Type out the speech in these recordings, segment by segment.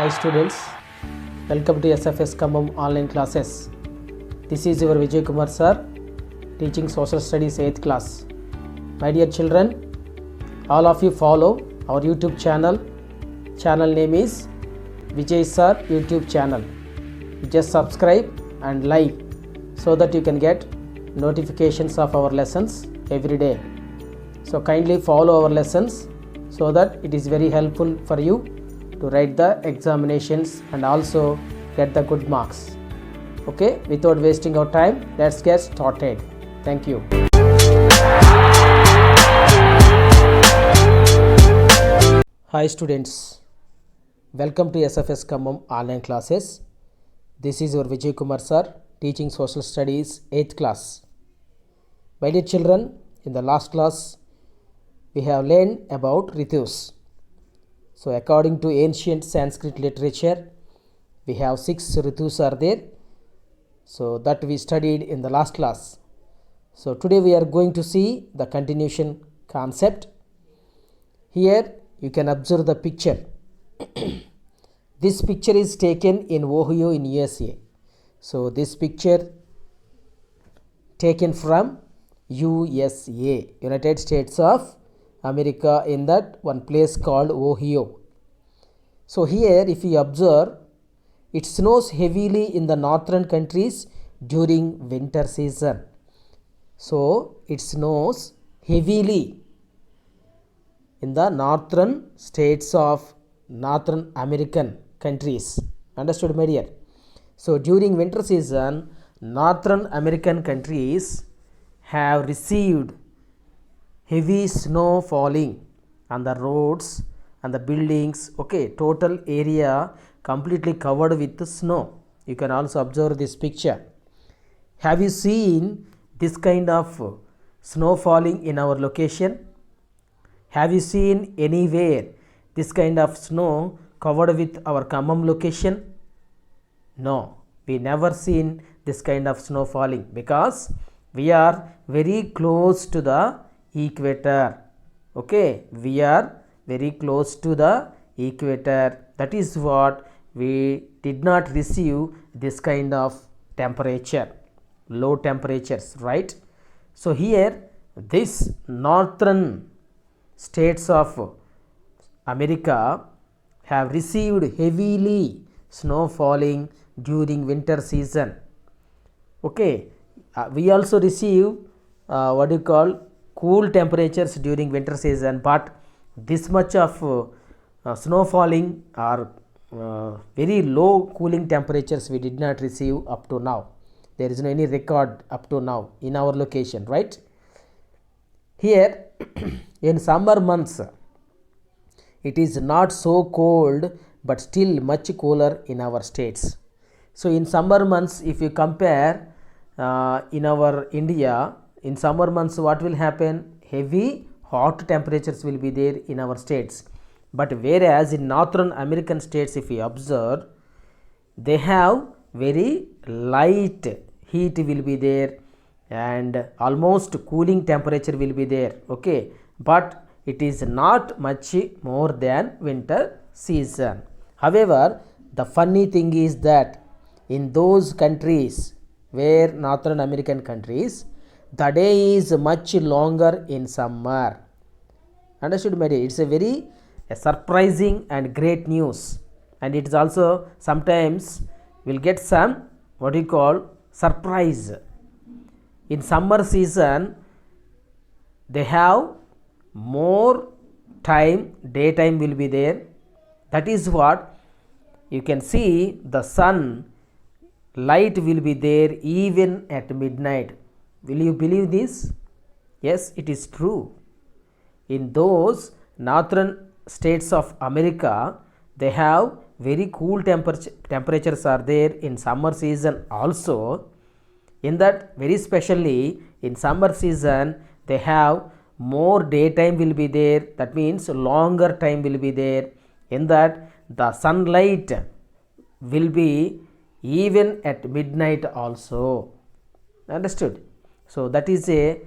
Hi students, welcome to SFS Kammam online classes. This is your Vijay Kumar sir, teaching social studies 8th class. My dear children, all of you follow our YouTube channel. Channel name is Vijay sir YouTube channel. Just subscribe and like so that you can get notifications of our lessons every day. So kindly follow our lessons so that it is very helpful for you to write the examinations and also get the good marks. Okay, without wasting our time, let's get started. Thank you. Hi students, welcome to SFS Kammam online classes. This is your Vijay Kumar sir, teaching social studies 8th class. My dear children, in the last class we have learned about ritus. So according to ancient Sanskrit literature, we have 6 ritus are there. So that we studied in the last class. So today we are going to see the continuation concept. Here you can observe the picture. This picture is taken in Ohio in USA. So this picture taken from USA, United States of America, in that one place called Ohio. So here if you observe, it snows heavily in the northern countries during winter season. So it snows heavily in the northern states of Northern American countries. Understood, my dear? So during winter season, Northern American countries have received heavy snow falling on the roads and the buildings. Okay, total area completely covered with snow. You can also observe this picture. Have you seen this kind of snow falling in our location? Have you seen anywhere this kind of snow covered with our Kammam location? No, we never seen this kind of snow falling because we are very close to the equator. Okay, we are very close to the equator. That is what we did not receive this kind of temperature, low temperatures, right? So here this northern states of America have received heavily snow falling during winter season. Okay, we also receive what you call cool temperatures during winter season, but this much of snow falling or very low cooling temperatures we did not receive up to now. There is no any record up to now in our location, right? Here in summer months it is not so cold but still much cooler in our states. So in summer months, if you compare in our India, in summer months what will happen? Heavy hot temperatures will be there in our states. But whereas in Northern American states, if you observe, they have very light heat will be there and almost cooling temperature will be there. Okay, but it is not much more than winter season. However, the funny thing is that in those countries where Northern American countries, the day is much longer in summer. Understood, my dear? It's a very surprising and great news, and it is also sometimes will get some what you call surprise. In summer season they have more time, daytime will be there. That is what you can see, the sun light will be there even at midnight. Will you believe this? Yes, it is true. In those northern states of America, they have very cool temperatures are there in summer season also. In that, very specially in summer season, they have more daytime will be there. That means longer time will be there. In that, the sunlight will be even at midnight also. Understood? So that is a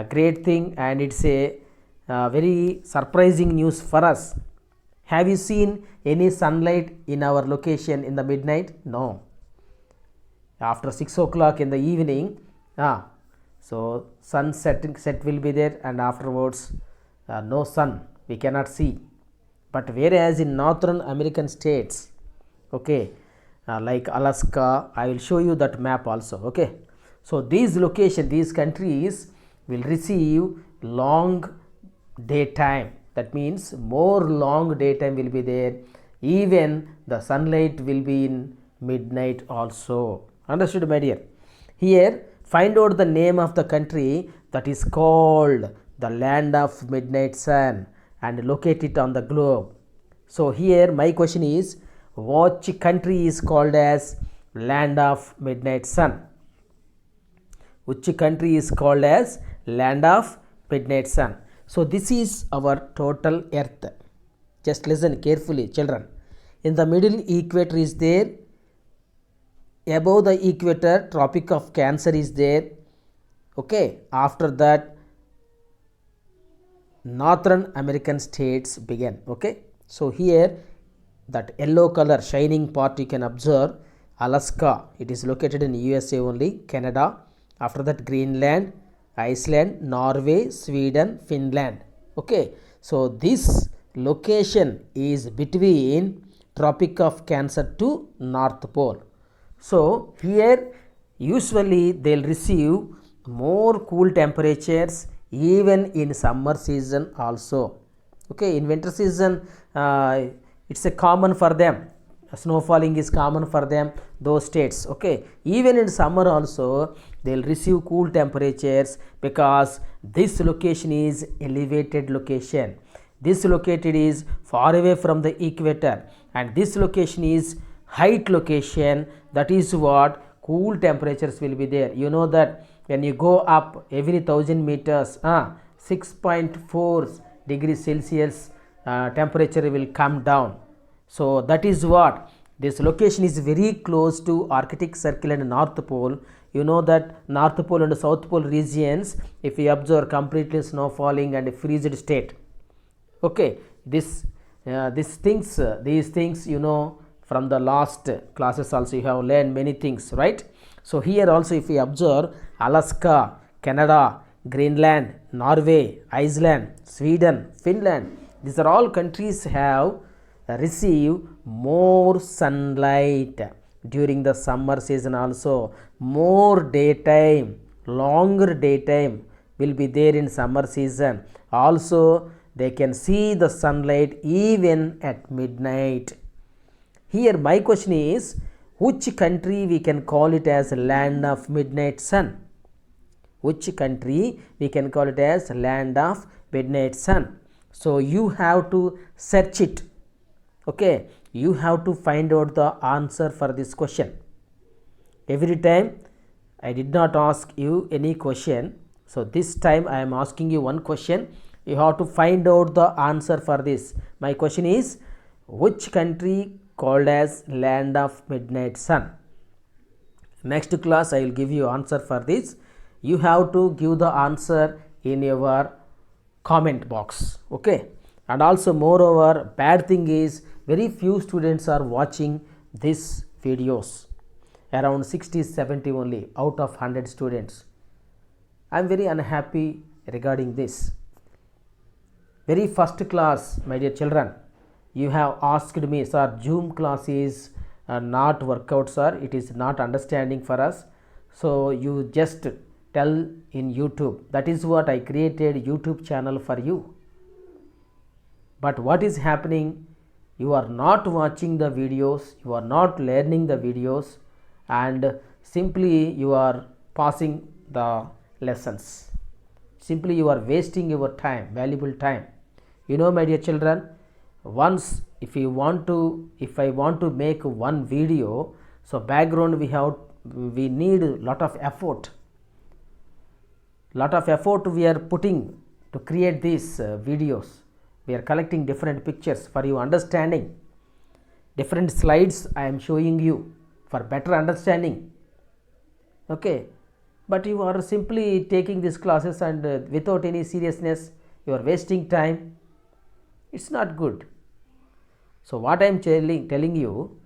great thing, and it's a very surprising news for us. Have you seen any sunlight in our location in the midnight? No. After 6 o'clock in the evening, so sun set will be there, and afterwards no sun we cannot see. But whereas in northern American states, okay, like Alaska, I will show you that map also. Okay, so these location, these countries will receive long daytime. That means more long daytime will be there. Even the sunlight will be in midnight also. Understood, my dear? Here, find out the name of the country that is called the land of midnight sun and locate it on the globe. So here my question is, which country is called as land of midnight sun? Which country is called as land of midnight sun? So this is our total earth. Just listen carefully, children. In the middle, equator is there. Above the equator, tropic of Cancer is there. Okay, after that northern American states begin. Okay, so here that yellow color shining part you can observe Alaska. It is located in USA only. Canada, after that Greenland, Iceland, Norway, Sweden, Finland. Okay, so this location is between tropic of Cancer to North Pole. So here usually they'll receive more cool temperatures even in summer season also. Okay, in winter season it's a common for them. Snowfalling is common for them, those states. Okay, even in summer also they'll receive cool temperatures because this location is elevated location. This located is far away from the equator, and this location is height location. That is what cool temperatures will be there. You know that when you go up every 1000 meters, 6.4 degrees Celsius temperature will come down. So that is what this location is very close to Arctic Circle and North Pole. You know that North Pole and South Pole regions, if you observe, completely snow falling and freezed state. Okay, these things you know from the last classes also you have learned many things, right? So here also if you observe Alaska, Canada, Greenland, Norway, Iceland, Sweden, Finland, these are all countries have receive more sunlight during the summer season also. More daytime, longer daytime will be there in summer season. Also they can see the sunlight even at midnight. Here my question is, which country we can call it as land of midnight sun? Which country we can call it as land of midnight sun? So you have to search it. Okay, you have to find out the answer for this question. Every time I did not ask you any question, so this time I am asking you one question. You have to find out the answer for this. My question is, which country called as land of midnight sun? Next class I will give you answer for this. You have to give the answer in your comment box. Okay, and also moreover, bad thing is very few students are watching these videos, around 60-70 only out of 100 students. I am very unhappy regarding this. Very first class, my dear children, you have asked me, sir, Zoom class is not workout, sir, it is not understanding for us, so you just tell in YouTube. That is what I created YouTube channel for you. But what is happening, you are not watching the videos, you are not learning the videos, and simply you are passing the lessons. Simply you are wasting your time, valuable time. You know, my dear children, once if I want to make one video, so background we need lot of effort. Lot of effort we are putting to create these videos. We are collecting different pictures for your understanding. Different slides I am showing you for better understanding. Okay, but you are simply taking these classes and without any seriousness, you are wasting time. It's not good. So what I am telling you,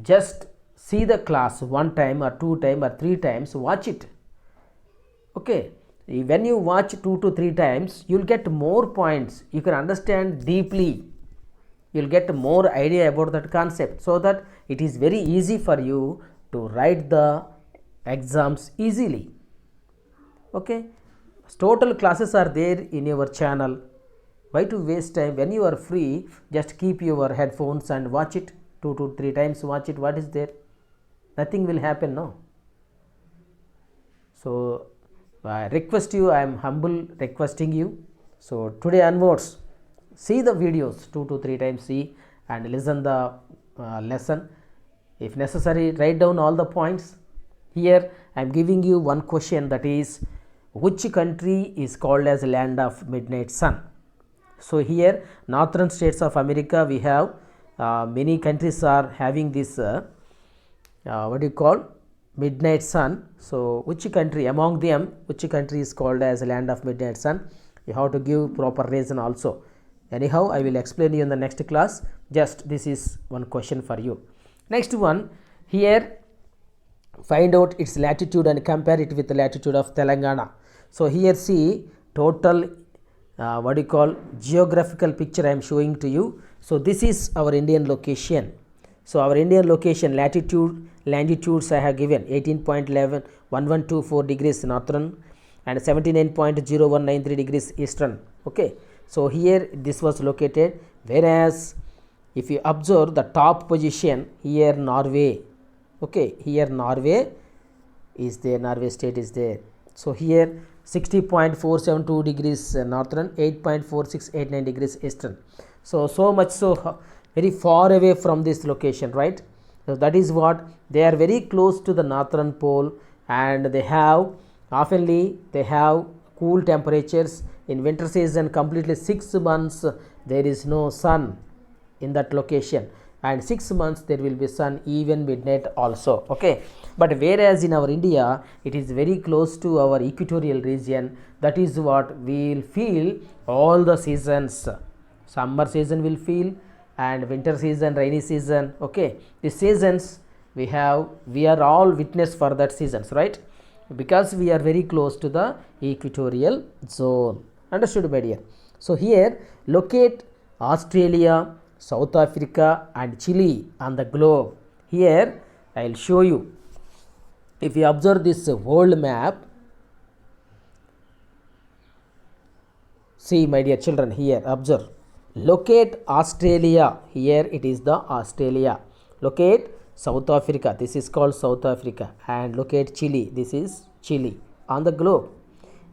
just see the class one time or two time or three times, watch it. Okay, when you watch 2 to 3 times, you'll get more points, you can understand deeply, you'll get more idea about that concept, so that it is very easy for you to write the exams easily. Okay, total classes are there in your channel. Why to waste time? When you are free, just keep your headphones and watch it 2 to 3 times, watch it. What is there? Nothing will happen, no. So I request you, I am humble requesting you, so today onwards, see the videos 2 to 3 times, see and listen the lesson. If necessary, write down all the points. Here I am giving you one question, that is, which country is called as land of midnight sun? So here northern states of America, we have many countries are having this what do you call, midnight sun. So which country among them, which country is called as land of midnight sun? You have to give proper reason also. Anyhow, I will explain you in the next class. Just this is one question for you. Next one, here find out its latitude and compare it with the latitude of Telangana. So here see total what do you call, geographical picture I am showing to you. So this is our Indian location. So our Indian location, latitude, longitudes I have given 18.1124 degrees northern and 79.0193 degrees eastern. Okay, so here this was located, whereas if you observe the top position, here Norway. Okay, here Norway is there, Norway state is there. So here 60.472 degrees northern, 8.4689 degrees eastern. So much, so very far away from this location, right? So that is what, they are very close to the northern pole, and they have oftenly they have cool temperatures. In winter season completely 6 months there is no sun in that location, and 6 months there will be sun, even midnight also. Okay, but whereas in our India, it is very close to our equatorial region, that is what we will feel all the seasons. Summer season will feel, and winter season, rainy season. Okay, the seasons we are all witness for that seasons, right? Because we are very close to the equatorial zone. Understood, my dear? So here locate Australia, South Africa and Chile on the globe. Here I will show you. If you observe this world map, see my dear children, here observe, locate Australia, here it is the Australia. Locate South Africa, this is called South Africa, and locate Chile, this is Chile on the globe.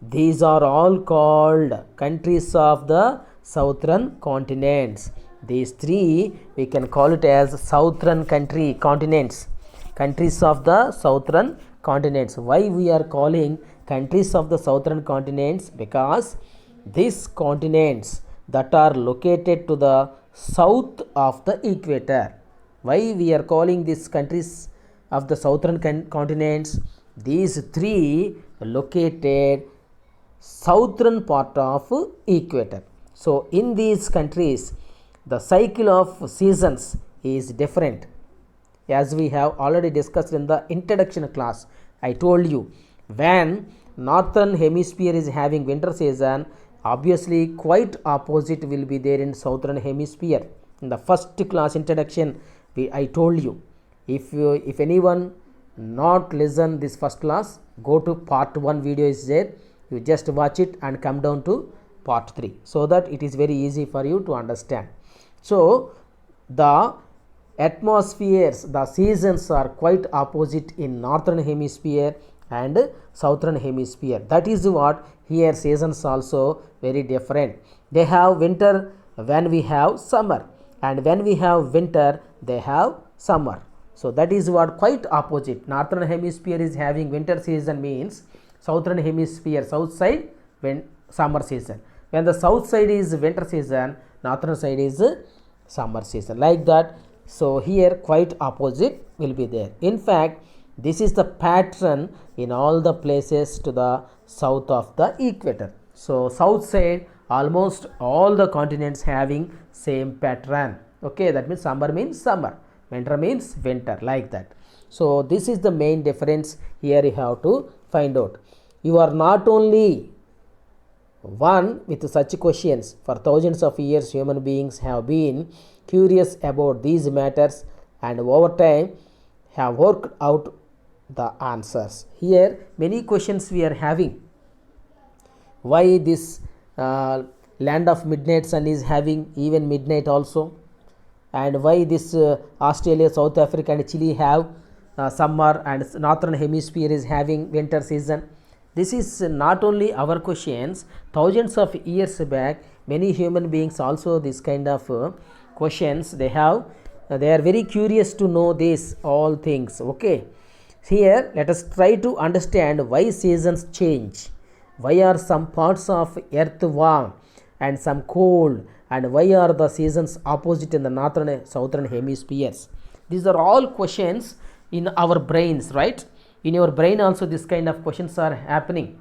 These are all called countries of the southern continents. These three we can call it as southern continents, countries of the southern continents. Why we are calling countries of the southern continents? Because these continents that are located to the south of the equator. Why we are calling these countries of the southern continents? These three located southern part of equator. So in these countries, the cycle of seasons is different. As we have already discussed in the introduction class, I told you, when northern hemisphere is having winter season, obviously quite opposite will be there in southern hemisphere. In the first class introduction, I told you, if anyone not listen this first class, go to part 1 video is there, you just watch it and come down to part 3, so that it is very easy for you to understand. So the atmospheres, the seasons are quite opposite in northern hemisphere and southern hemisphere. That is what here seasons also very different. They have winter when we have summer, and when we have winter they have summer. So that is what quite opposite. Northern hemisphere is having winter season, means southern hemisphere south side when summer season. When the south side is winter season, northern side is summer season, like that. So here quite opposite will be there. In fact, this is the pattern in all the places to the south of the equator. So south side almost all the continents having same pattern. Okay, that means summer means summer, winter means winter, like that. So this is the main difference. Here you have to find out. You are not only one with such questions. For thousands of years, human beings have been curious about these matters and over time have worked out the answers. Here, many questions we are having. Why this land of midnight sun is having even midnight also? And why this Australia, South Africa and Chile have summer and northern hemisphere is having winter season? This is not only our questions. Thousands of years back, many human beings also this kind of questions they have. They are very curious to know this all things. Okay, here let us try to understand why seasons change. Why are some parts of earth warm and some cold, and why are the seasons opposite in the northern and southern hemispheres? These are all questions in our brains, right? In your brain also this kind of questions are happening.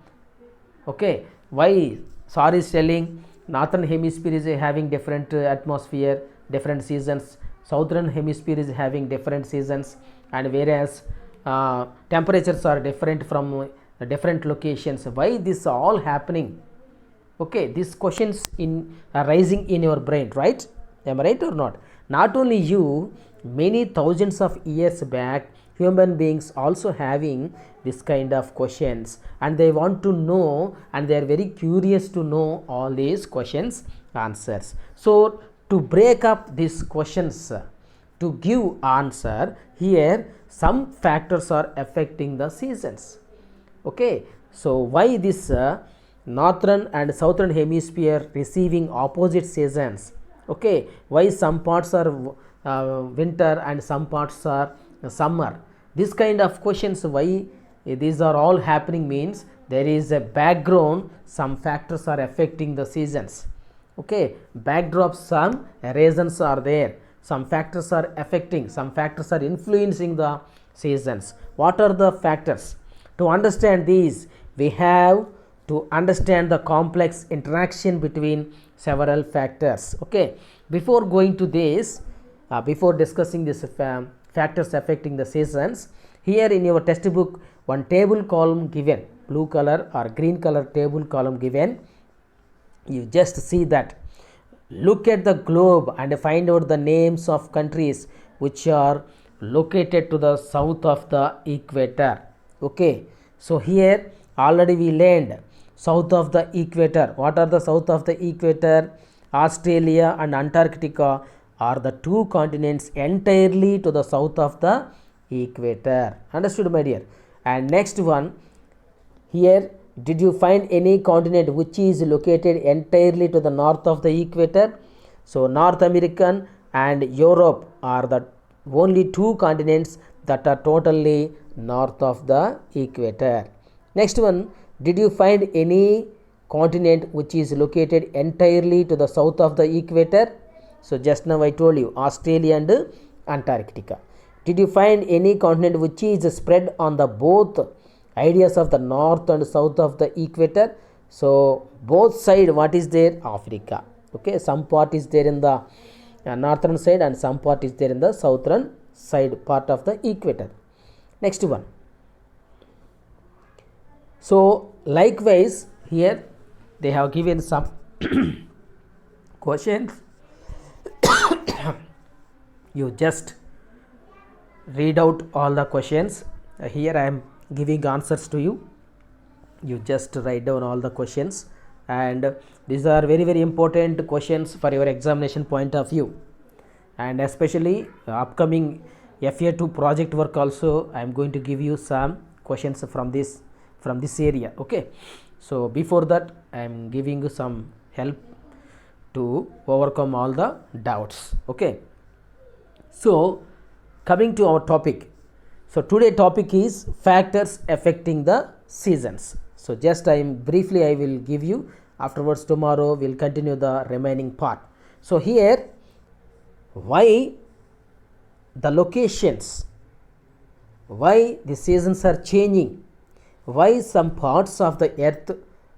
Okay, why SAR is telling northern hemisphere is having different atmosphere, different seasons, southern hemisphere is having different seasons, and whereas temperatures are different from different locations. Why this all happening? Okay, these questions in are rising in your brain, right? Am I right or not? Not only you, many thousands of years back, human beings also having this kind of questions, and they want to know, and they are very curious to know all these questions answers. So to break up these questions, to give answer, here some factors are affecting the seasons. Okay, so why this northern and southern hemisphere receiving opposite seasons? Okay, why some parts are winter and some parts are summer? This kind of questions, why these are all happening, means there is a background, some factors are affecting the seasons. Okay, backdrop, some reasons are there, some factors are affecting, some factors are influencing the seasons. What are the factors? To understand these, we have to understand the complex interaction between several factors. Okay, before going to this, before discussing this factors affecting the seasons, here in your textbook one table column given, blue color or green color table column given. You just see that. Look at the globe and find out the names of countries which are located to the south of the equator. Okay, so here already we learned south of the equator. What are the south of the equator? Australia and Antarctica are the two continents entirely to the south of the equator. Understood, my dear? And next one, here, did you find any continent which is located entirely to the north of the equator? So North American and Europe are the only two continents that are totally north of the equator. Next one, did you find any continent which is located entirely to the south of the equator? So just now I told you Australia and Antarctica. Did you find any continent which is spread on the both ideas of the north and south of the equator? So both side, what is there? Africa. Okay, some part is there in the northern side and some part is there in the southern side part of the equator. Next one. So likewise here they have given some questions. You just read out all the questions. Here I am giving answers to you. You just write down all the questions, and these are very very important questions for your examination point of view, and especially upcoming FA2 project work also I am going to give you some questions from this area. Okay, so before that I am giving you some help to overcome all the doubts. Okay, so coming to our topic. So today topic is factors affecting the seasons. So just I will give you, afterwards tomorrow we'll continue the remaining part. So here, why the locations, why the seasons are changing, why some parts of the earth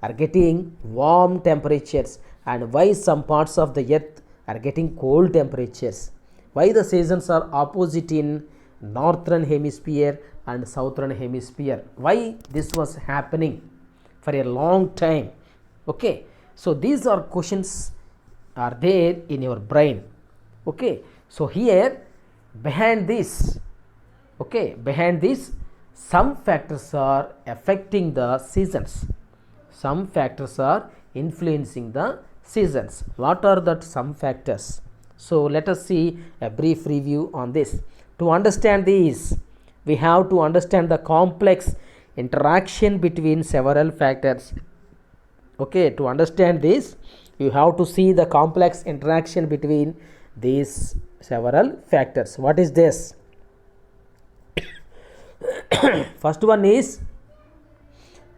are getting warm temperatures and why some parts of the earth are getting cold temperatures. Why the seasons are opposite in northern hemisphere and southern hemisphere? Why this was happening for a long time? Okay, so these are questions are there in your brain. Okay, so here behind this, some factors are affecting the seasons. Some factors are influencing the seasons. What are that some factors? So let us see a brief review on this. To understand these, we have to understand the complex interaction between several factors. Okay, to understand this, you have to see the complex interaction between these several factors. What is this? First one is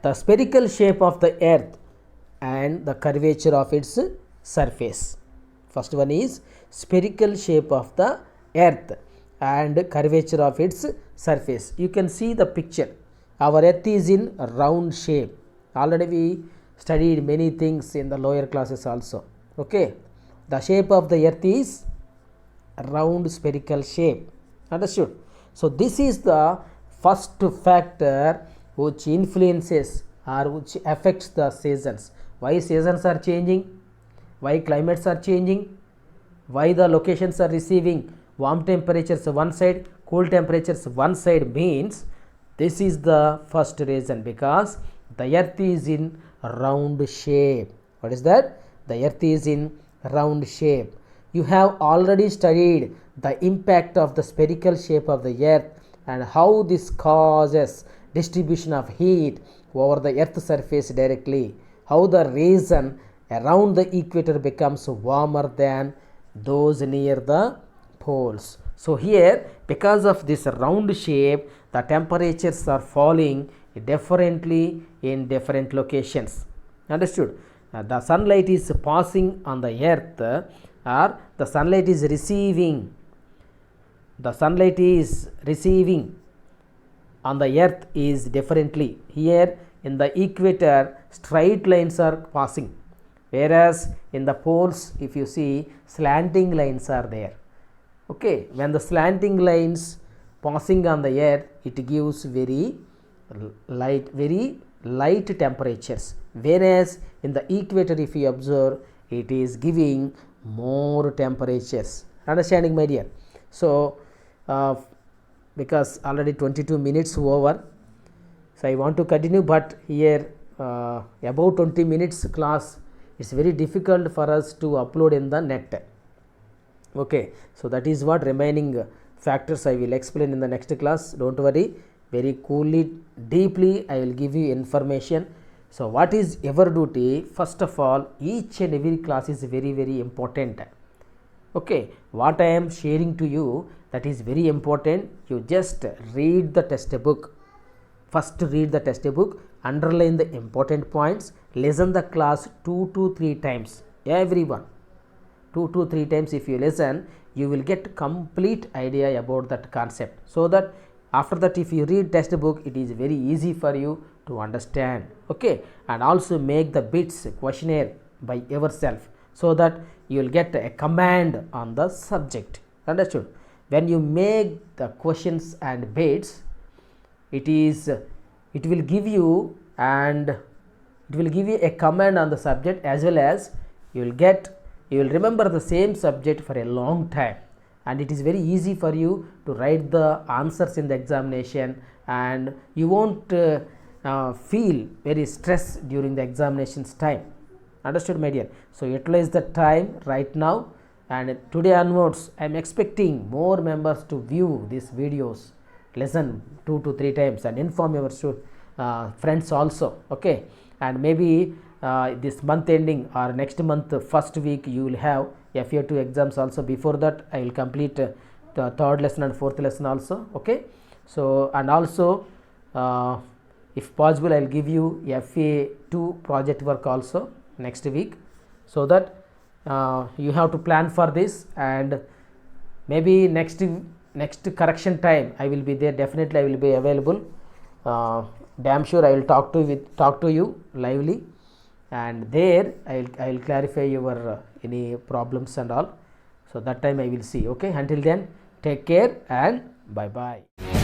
the spherical shape of the earth and the curvature of its surface. First one is spherical shape of the earth and curvature of its surface. You can see the picture. Our earth is in a round shape. Already we studied many things in the lower classes also. Okay, the shape of the earth is a round spherical shape. Understood? So this is the first factor which influences or which affects the seasons. Why seasons are changing? Why climates are changing? Why the locations are receiving warm temperatures one side, cool temperatures one side means this is the first reason, because the earth is in round shape. What is that? The earth is in round shape. You have already studied the impact of the spherical shape of the earth and how this causes distribution of heat over the earth's surface directly, how the region around the equator becomes warmer than those near the poles. So here, because of this round shape, the temperatures are falling differently in different locations. Understood? The sunlight is passing on the earth, or the sunlight is receiving on the earth is differently. Here in the equator, straight lines are passing, whereas in the poles, if you see, slanting lines are there. Okay, when the slanting lines passing on the earth, it gives very light temperatures, whereas in the equator, if you observe, it is giving more temperatures. Understanding, my dear? So because already 22 minutes over, so I want to continue, but here about 20 minutes class, it's very difficult for us to upload in the net. Okay, so that is what remaining factors I will explain in the next class. Don't worry, very coolly, deeply I will give you information. So what is your duty? First of all, each and every class is very important. Okay, what I am sharing to you, that is very important. You just read the textbook. First read the textbook, underline the important points, listen the class 2 to 3 times. Everyone, 2 to 3 times if you listen, you will get complete idea about that concept. So that after that, if you read textbook, it is very easy for you to understand. Okay, and also make the bits questionnaire by yourself, so that you will get a command on the subject. Understood? When you make the questions and bits, it will give you a command on the subject, as well as you will remember the same subject for a long time, and it is very easy for you to write the answers in the examination, and you won't feel very stressed during the examinations time. Understood, my dear? So utilize the time right now, and today onwards I am expecting more members to view these videos, listen 2 to 3 times, and inform your friends also. Okay, and maybe this month ending or next month first week you will have FA2 exams also. Before that, I will complete the third lesson and fourth lesson also. Okay, so and also if possible, I will give you FA2 project work also next week, so that you have to plan for this, and maybe next correction time I will be there. Definitely I will be available. Damn sure I will talk to you lively, and there I will clarify your any problems and all. So that time I will see. Okay, until then take care and bye bye.